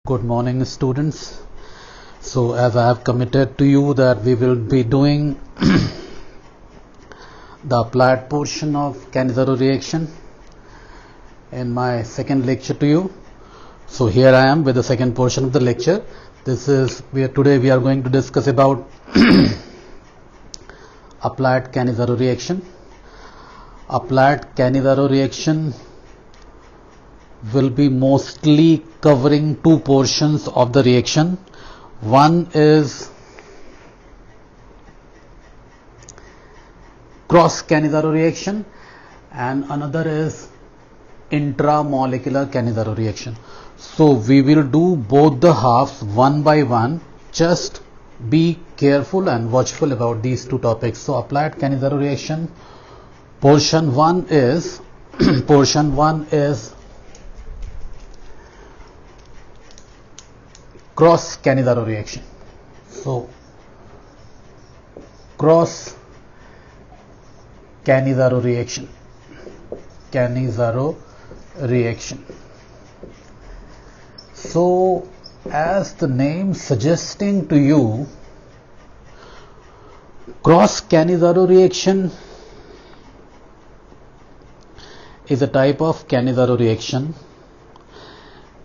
Good morning, students. So, as I have committed to you that we will be doing the applied portion of Cannizzaro reaction in my second lecture to you. So, here I am with the second portion of the lecture. Today we are going to discuss about applied Cannizzaro reaction. Applied Cannizzaro reaction will be mostly covering two portions of the reaction. One is cross Cannizzaro reaction and another is intramolecular Cannizzaro reaction. So we will do both the halves one by one. Just be careful and watchful about these two topics. So applied Cannizzaro reaction portion 1 is cross Cannizzaro reaction. So cross Cannizzaro reaction. So as the name suggesting to you, cross Cannizzaro reaction is a type of Cannizzaro reaction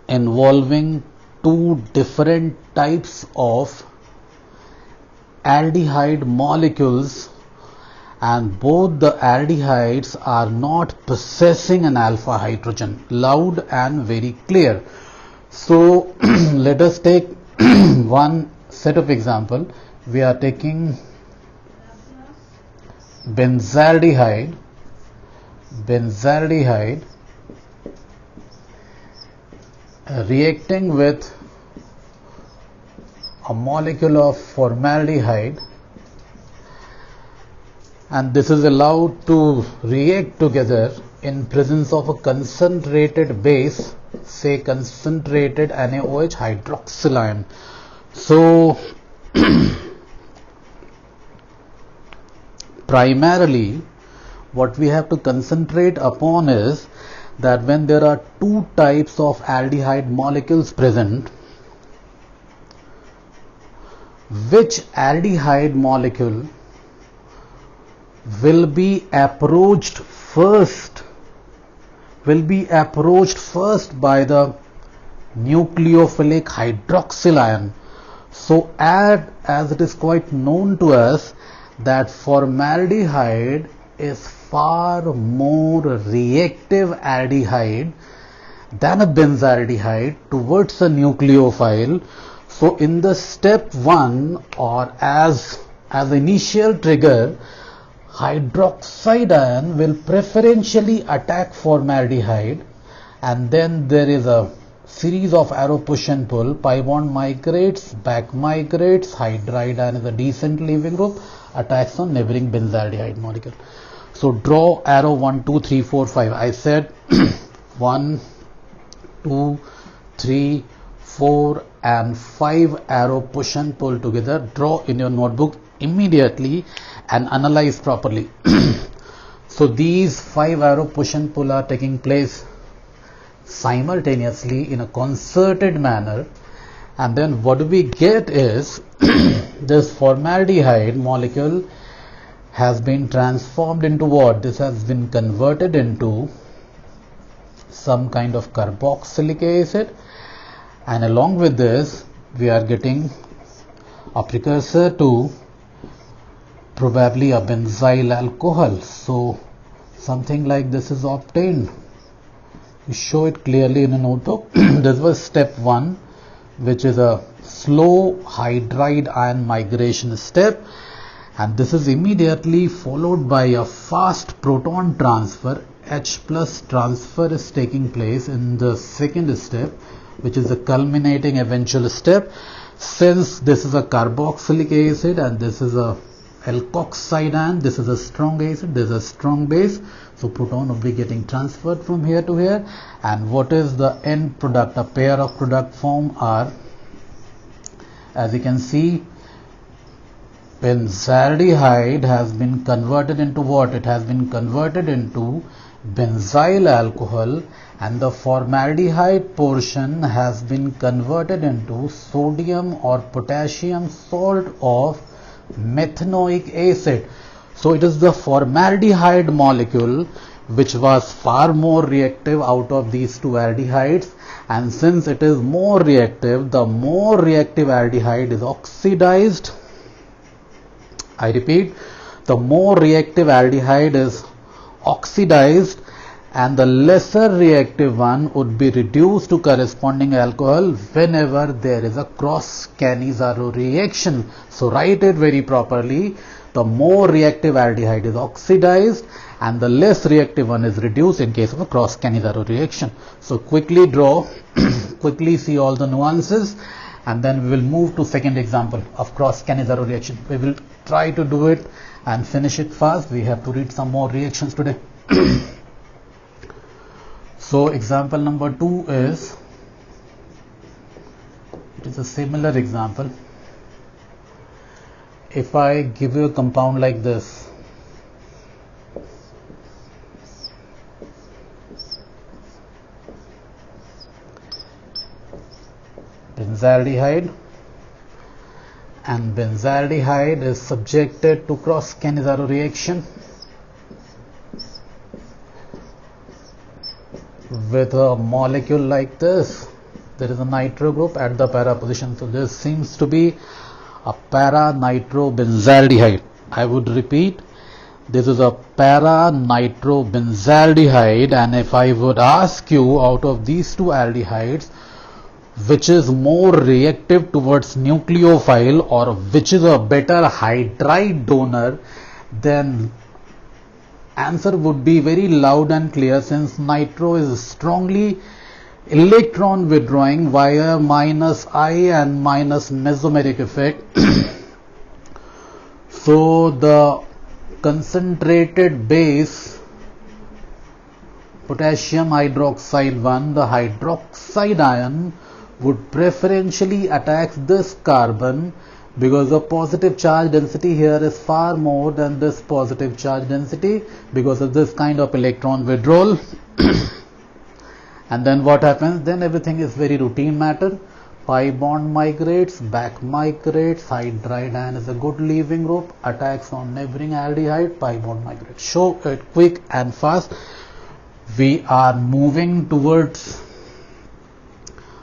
involving two different types of aldehyde molecules, and both the aldehydes are not possessing an alpha hydrogen. Loud and very clear. So let us take one set of example. We are taking benzaldehyde reacting with a molecule of formaldehyde, and this is allowed to react together in presence of a concentrated base, say concentrated NaOH hydroxyl ion. So primarily what we have to concentrate upon is that when there are two types of aldehyde molecules present, which aldehyde molecule will be approached first by the nucleophilic hydroxyl ion. So as it is quite known to us that formaldehyde is far more reactive aldehyde than a benzaldehyde towards a nucleophile. So in the step 1, or as initial trigger, hydroxide ion will preferentially attack formaldehyde, and then there is a series of arrow push and pull. Pi bond migrates, back migrates, hydride ion is a decent leaving group, attacks on neighboring benzaldehyde molecule. So draw arrow 1, 2, 3, 4, 5. I said 1, 2, 3, 4 and 5 arrow push and pull together. Draw in your notebook immediately and analyze properly. So these 5 arrow push and pull are taking place simultaneously in a concerted manner, and then what we get is this formaldehyde molecule has been transformed into what? This has been converted into some kind of carboxylic acid, and along with this we are getting a precursor to probably a benzyl alcohol. So something like this is obtained. You show it clearly in a notebook. This was step 1, which is a slow hydride ion migration step, and this is immediately followed by a fast proton transfer. H plus transfer is taking place in the second step, which is the culminating eventual step. Since this is a carboxylic acid and this is a alkoxide ion, this is a strong acid, this is a strong base, so proton will be getting transferred from here to here, and what is the end product? A pair of product form are, as you can see, benzaldehyde has been converted into what? It has been converted into benzyl alcohol, and the formaldehyde portion has been converted into sodium or potassium salt of methanoic acid. So it is the formaldehyde molecule which was far more reactive out of these two aldehydes, and since it is more reactive, the more reactive aldehyde is oxidized. I repeat, the more reactive aldehyde is oxidized and the lesser reactive one would be reduced to corresponding alcohol whenever there is a cross Cannizzaro reaction. So write it very properly. The more reactive aldehyde is oxidized and the less reactive one is reduced in case of a cross Cannizzaro reaction. So quickly draw, quickly see all the nuances, and then we will move to second example of cross Cannizzaro reaction. We will try to do it and finish it fast. We have to read some more reactions today. So example number 2 is, it is a similar example. If I give you a compound like this, benzaldehyde, and benzaldehyde is subjected to cross Cannizzaro reaction with a molecule like this. There is a nitro group at the para position, so this seems to be a para-nitrobenzaldehyde. I would repeat, this is a para-nitrobenzaldehyde, and if I would ask you out of these two aldehydes which is more reactive towards nucleophile or which is a better hydride donor, then answer would be very loud and clear, since nitro is strongly electron withdrawing via minus I and minus mesomeric effect. So the concentrated base potassium hydroxide 1, the hydroxide ion, would preferentially attack this carbon because the positive charge density here is far more than this positive charge density because of this kind of electron withdrawal. And then what happens? Then everything is very routine matter. Pi bond migrates, back migrates, hydride ion is a good leaving group, attacks on neighboring aldehyde, pi bond migrates. Show it quick and fast. We are moving towards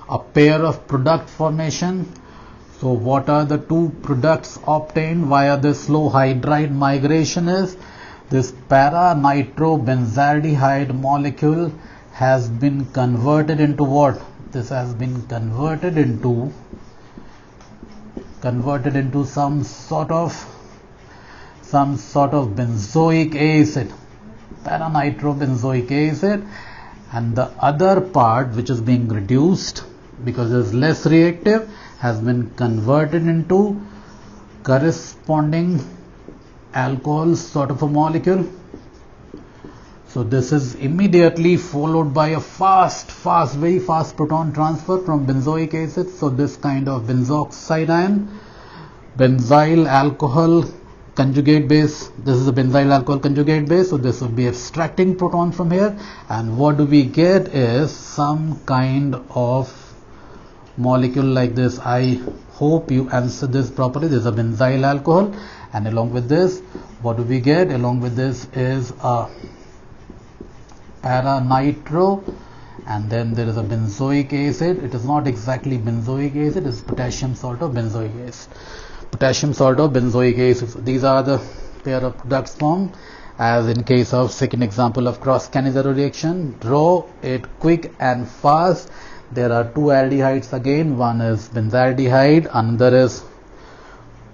a pair of product formation. So what are the two products obtained via this slow hydride migration is this para-nitrobenzaldehyde molecule has been converted into what? This has been converted into some sort of benzoic acid, para-nitrobenzoic acid, and the other part which is being reduced because it is less reactive has been converted into corresponding alcohol sort of a molecule. So this is immediately followed by a very fast proton transfer from benzoic acid. So this kind of benzoxide ion, benzyl alcohol conjugate base, this is a benzyl alcohol conjugate base, so this would be abstracting proton from here, and what do we get is some kind of molecule like this. I hope you answer this properly. This is a benzyl alcohol, and along with this, what do we get? Along with this is a para-nitro, and then there is a benzoic acid. It is not exactly benzoic acid, it is potassium salt of benzoic acid. Potassium salt of benzoic acid. So these are the pair of products formed as in case of second example of cross Cannizzaro reaction. Draw it quick and fast. There are two aldehydes again. One is benzaldehyde, another is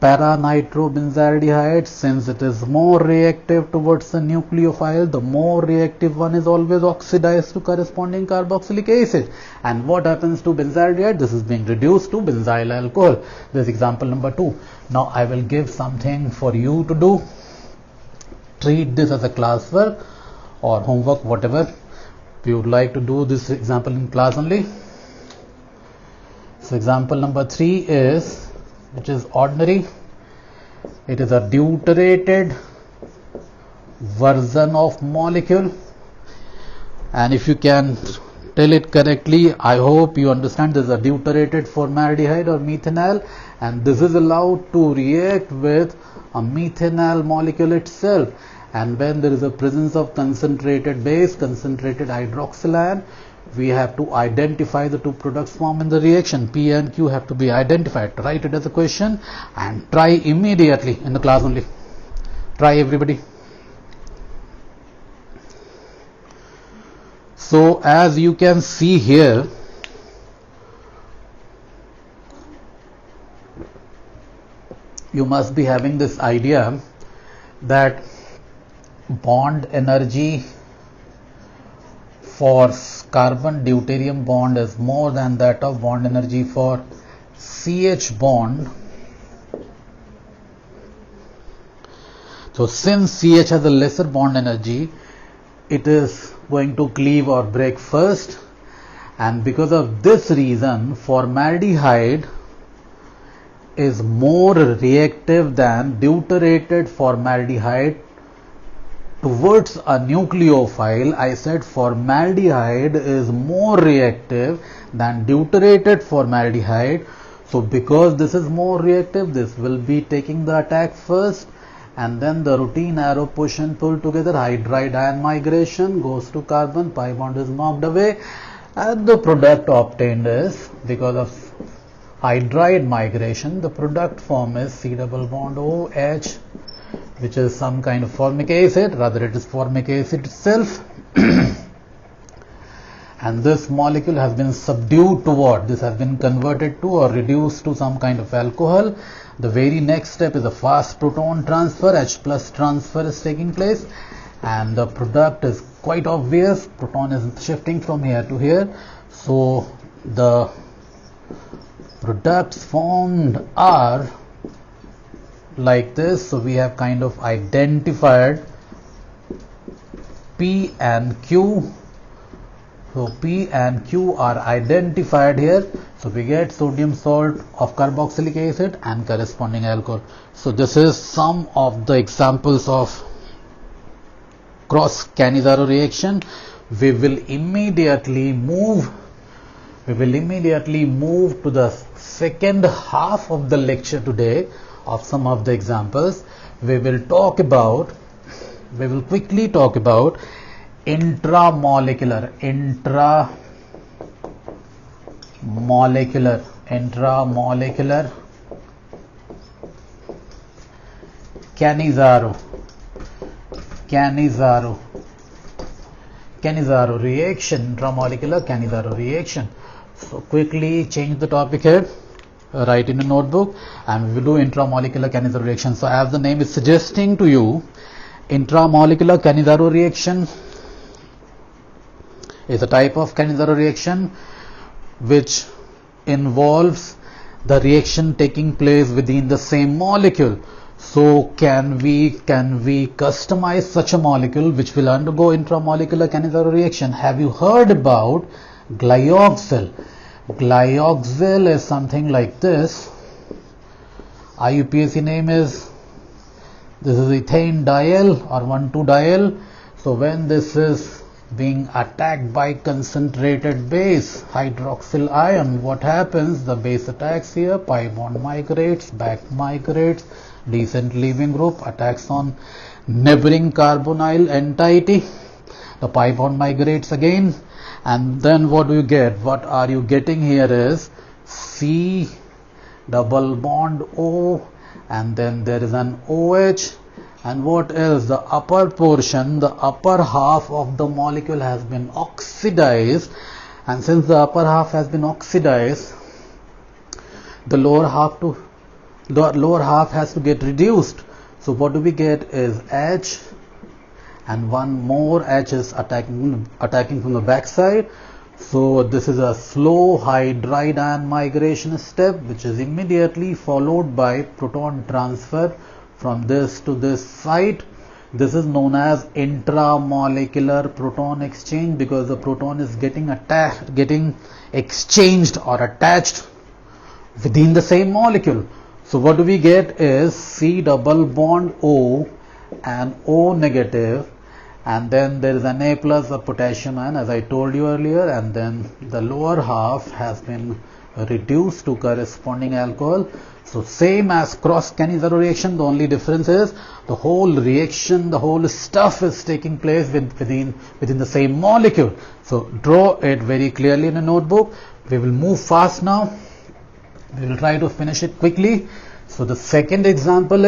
para-nitrobenzaldehyde. Since it is more reactive towards the nucleophile, the more reactive one is always oxidized to corresponding carboxylic acid. And what happens to benzaldehyde? This is being reduced to benzyl alcohol. This is example number 2. Now I will give something for you to do. Treat this as a classwork or homework, whatever. We would like to do this example in class only. So example number 3 is, which is ordinary. It is a deuterated version of molecule. and if you can tell it correctly, I hope you understand this is a deuterated formaldehyde or methanol, and this is allowed to react with a methanol molecule itself. And when there is a presence of concentrated base, concentrated hydroxyl ion, we have to identify the two products formed in the reaction. P and Q have to be identified. Write it as a question and try immediately in the class only. Try, everybody. So as you can see here, you must be having this idea that bond energy for carbon deuterium bond is more than that of bond energy for CH bond. So since CH has a lesser bond energy, it is going to cleave or break first, and because of this reason formaldehyde is more reactive than deuterated formaldehyde towards a nucleophile. I said formaldehyde is more reactive than deuterated formaldehyde. So because this is more reactive, this will be taking the attack first, and then the routine arrow push and pull together, hydride ion migration goes to carbon, pi bond is knocked away, and the product obtained is, because of hydride migration, the product form is C double bond OH, which is some kind of formic acid, rather it is formic acid itself. And this molecule has been subdued to what? This has been converted to or reduced to some kind of alcohol. The very next step is a fast proton transfer, H plus transfer is taking place, and the product is quite obvious. Proton is shifting from here to here. So the products formed are like this. So we have kind of identified P and Q. So P and Q are identified here. So we get sodium salt of carboxylic acid and corresponding alcohol. So this is some of the examples of cross Cannizzaro reaction. We will immediately move to the second half of the lecture today of some of the examples. We will quickly talk about intramolecular Cannizzaro reaction, intramolecular Cannizzaro reaction. So quickly change the topic here, write in a notebook, and we will do intramolecular Cannizzaro reaction. So as the name is suggesting to you, intramolecular Cannizzaro reaction is a type of Cannizzaro reaction which involves the reaction taking place within the same molecule. So can we customize such a molecule which will undergo intramolecular Cannizzaro reaction? Have you heard about glyoxal? Glyoxal is something like this. IUPAC name is, this is ethane diol or 1,2-diol. So when this is being attacked by concentrated base hydroxyl ion, what happens? The base attacks here, pi bond migrates, back migrates, decent leaving group attacks on neighboring carbonyl entity, the pi bond migrates again, and then what do you get? What are you getting here is C double bond O, and then there is an OH, and what else? The upper portion, the upper half of the molecule has been oxidized, and since the upper half has been oxidized, the lower half has to get reduced. So what do we get is H, and one more H is attacking from the back side. So this is a slow hydride ion migration step, which is immediately followed by proton transfer from this to this site. This is known as intramolecular proton exchange, because the proton is getting exchanged or attached within the same molecule. So what do we get is C double bond O and O negative, and then there is Na plus of potassium ion, as I told you earlier, and then the lower half has been reduced to corresponding alcohol. So same as cross Cannizzaro reaction, the only difference is the whole reaction, the whole stuff is taking place within the same molecule. So draw it very clearly in a notebook. We will move fast now. We will try to finish it quickly. So the second example,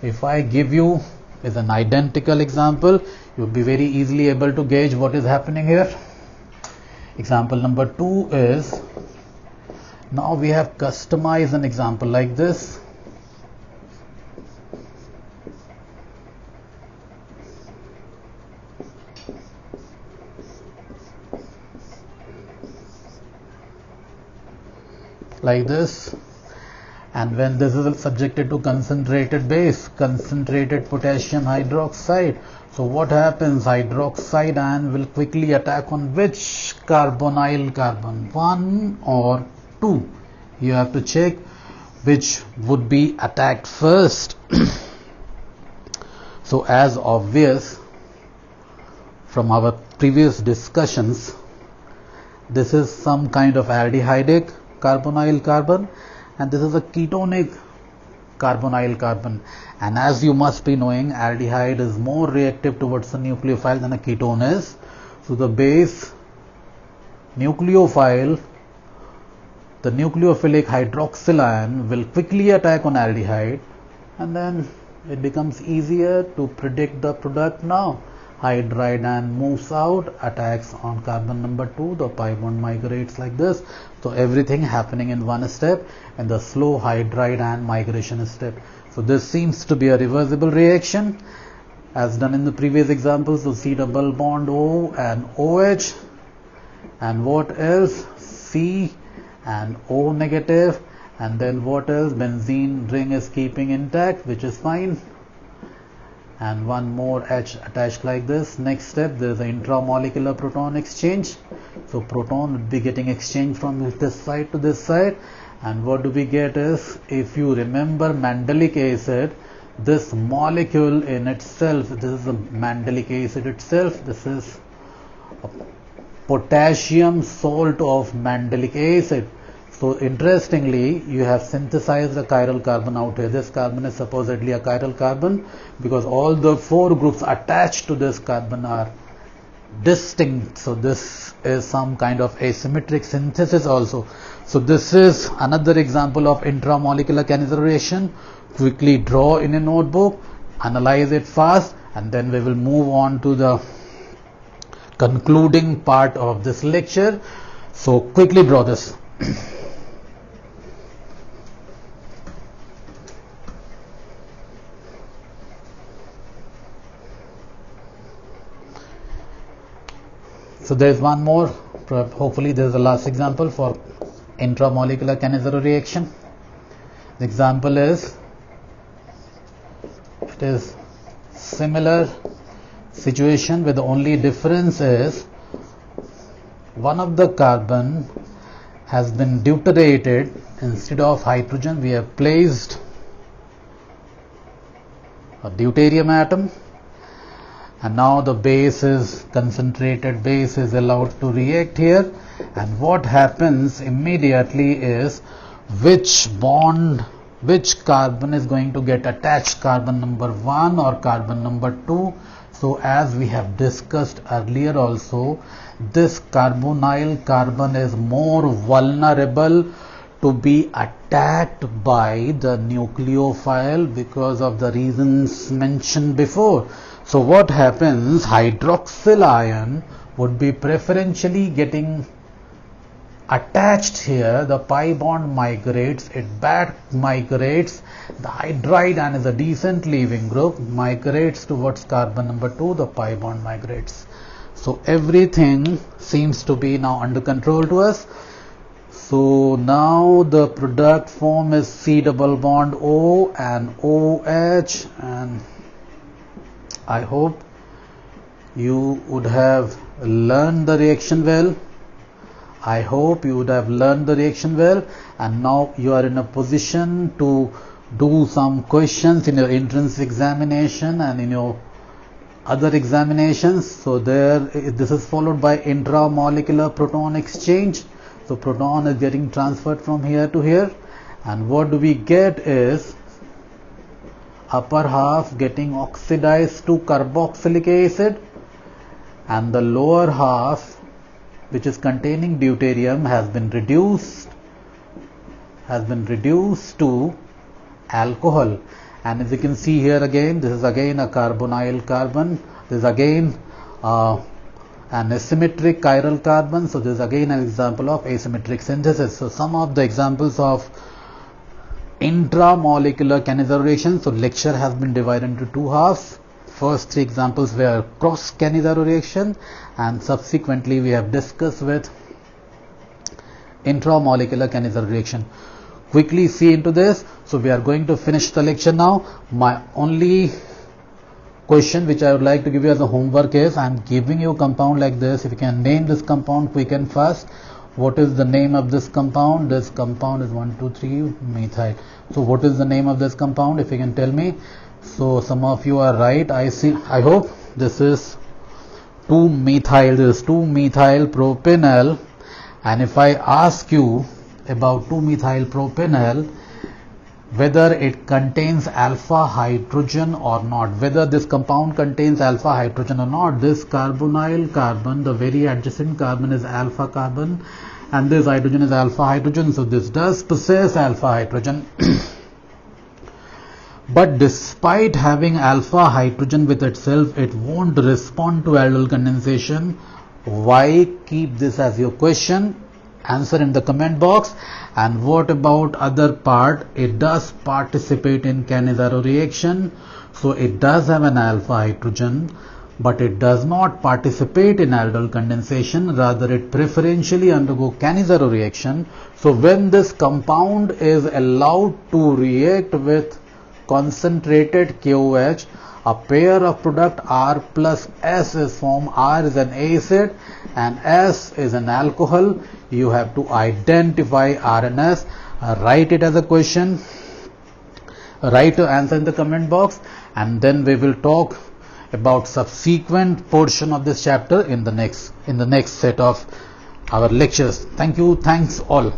if I give you is an identical example, you'll be very easily able to gauge what is happening here. Example number 2 is, now we have customized an example like this. Like this, and when this is subjected to concentrated base, concentrated potassium hydroxide, so what happens? Hydroxide ion will quickly attack on which carbonyl carbon, 1 or 2. You have to check which would be attacked first. So as obvious from our previous discussions, this is some kind of aldehydic carbonyl carbon, and this is a ketonic carbonyl carbon. And as you must be knowing, aldehyde is more reactive towards the nucleophile than a ketone is. So the base nucleophile, the nucleophilic hydroxyl ion will quickly attack on aldehyde, and then it becomes easier to predict the product now. Hydride ion moves out, attacks on carbon number 2, the pi bond migrates like this. So everything happening in one step, and the slow hydride ion migration step. So this seems to be a reversible reaction as done in the previous examples. So C double bond O and OH, and what else? C and O negative, and then what else? Benzene ring is keeping intact, which is fine, and one more H attached like this. Next step, there is an intramolecular proton exchange. So proton would be getting exchanged from this side to this side, and what do we get is, if you remember mandelic acid, this molecule in itself, this is a mandelic acid itself, this is a potassium salt of mandelic acid. So interestingly, you have synthesized a chiral carbon out here. This carbon is supposedly a chiral carbon because all the 4 groups attached to this carbon are distinct. So this is some kind of asymmetric synthesis also. So this is another example of intramolecular Cannizzaro reaction. Quickly draw in a notebook, analyze it fast, and then we will move on to the concluding part of this lecture. So quickly draw this. So there is one more, hopefully this is the last example for intramolecular Cannizzaro reaction. The example is, it is similar situation where the only difference is one of the carbon has been deuterated. Instead of hydrogen, we have placed a deuterium atom, and now the base is concentrated base is allowed to react here, and what happens immediately is which carbon is going to get attached, carbon number 1 or carbon number 2. So as we have discussed earlier also, this carbonyl carbon is more vulnerable to be attacked by the nucleophile because of the reasons mentioned before. So what happens, hydroxyl ion would be preferentially getting attached here. The pi bond migrates, it back migrates, the hydride ion is a decent leaving group, migrates towards carbon number 2, the pi bond migrates. So everything seems to be now under control to us. So now the product form is C double bond O and OH, and I hope you would have learned the reaction well. And now you are in a position to do some questions in your entrance examination and in your other examinations. So this is followed by intramolecular proton exchange. So proton is getting transferred from here to here, and what do we get is upper half getting oxidized to carboxylic acid, and the lower half, which is containing deuterium, has been reduced to alcohol. And as you can see here again, this is again a carbonyl carbon. This is again an asymmetric chiral carbon. So this is again an example of asymmetric synthesis. So some of the examples of intramolecular Cannizzaro reaction. So lecture has been divided into two halves. First three examples were cross Cannizzaro reaction, and subsequently we have discussed with intramolecular Cannizzaro reaction. Quickly see into this. So we are going to finish the lecture now. My only question which I would like to give you as a homework is, I am giving you a compound like this. If you can name this compound quick and fast. What is the name of this compound? This compound is 1,2,3 methyl. So what is the name of this compound, if you can tell me? So some of you are right. I hope this is 2-methyl. This is 2-methyl propanol. And if I ask you about 2-methyl propanol, whether it contains alpha hydrogen or not, whether this compound contains alpha hydrogen or not, this carbonyl carbon, the very adjacent carbon, is alpha carbon, and this hydrogen is alpha hydrogen. So this does possess alpha hydrogen. But despite having alpha hydrogen with itself, it won't respond to aldol condensation. Why? Keep this as your question. Answer in the comment box. And what about other part? It does participate in Cannizzaro reaction. So it does have an alpha hydrogen, but it does not participate in aldol condensation. Rather, it preferentially undergo Cannizzaro reaction. So when this compound is allowed to react with concentrated KOH, a pair of product R plus S is formed. R is an acid and S is an alcohol. You have to identify R and S. Write it as a question. Write your answer in the comment box, and then we will talk about subsequent portion of this chapter in the next set of our lectures. Thank you. Thanks all.